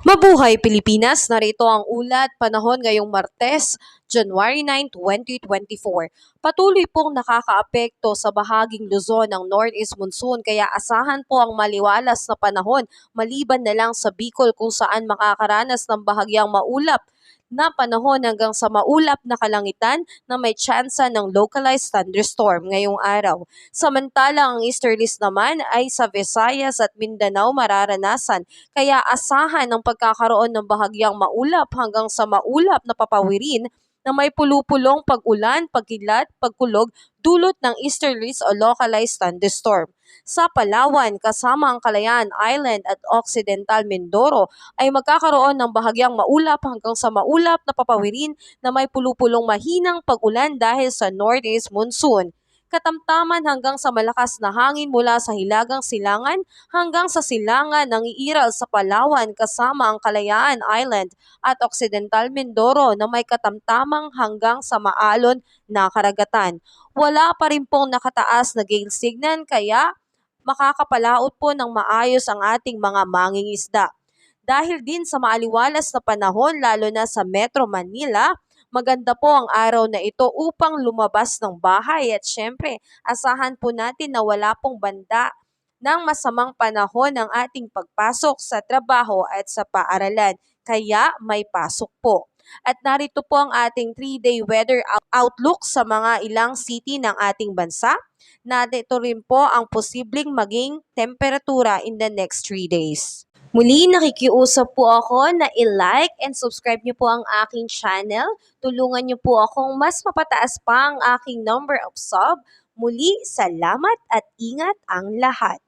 Mabuhay Pilipinas! Narito ang ulat panahon ngayong Martes, January 9, 2024. Patuloy pong nakakaapekto sa bahaging Luzon ng Northeast Monsoon kaya asahan po ang maliwalas na panahon maliban na lang sa Bicol kung saan makakaranas ng bahagyang maulap na panahon hanggang sa maulap na kalangitan na may tsansa ng localized thunderstorm ngayong araw. Samantalang ang easterlies naman ay sa Visayas at Mindanao mararanasan kaya asahan ang pagkakaroon ng bahagyang maulap hanggang sa maulap na papawirin na may pulupulong pag-ulan, pagkilat, pagkulog dulot ng easterlies o localized thunderstorm. Sa Palawan, kasama ang Kalayaan Island at Occidental Mindoro ay magkakaroon ng bahagyang maulap hanggang sa maulap na papawirin na may pulupulong mahinang pag-ulan dahil sa northeast monsoon. Katamtaman hanggang sa malakas na hangin mula sa Hilagang Silangan hanggang sa silangan ng iiral sa Palawan kasama ang Kalayaan Island at Occidental Mindoro na may katamtamang hanggang sa maalon na karagatan. Wala pa rin pong nakataas na gale signal kaya makakapalaot po ng maayos ang ating mga mangingisda. Dahil din sa maaliwalas na panahon lalo na sa Metro Manila, maganda po ang araw na ito upang lumabas ng bahay at syempre asahan po natin na wala pong banda ng masamang panahon ng ating pagpasok sa trabaho at sa paaralan. Kaya may pasok po. At narito po ang ating 3-day weather outlook sa mga ilang city ng ating bansa. Narito rin po ang posibleng maging temperatura in the next 3 days. Muli, nakikiusap po ako na i-like and subscribe niyo po ang aking channel. Tulungan niyo po akong mas mapataas pa ang aking number of sub. Muli, salamat at ingat ang lahat.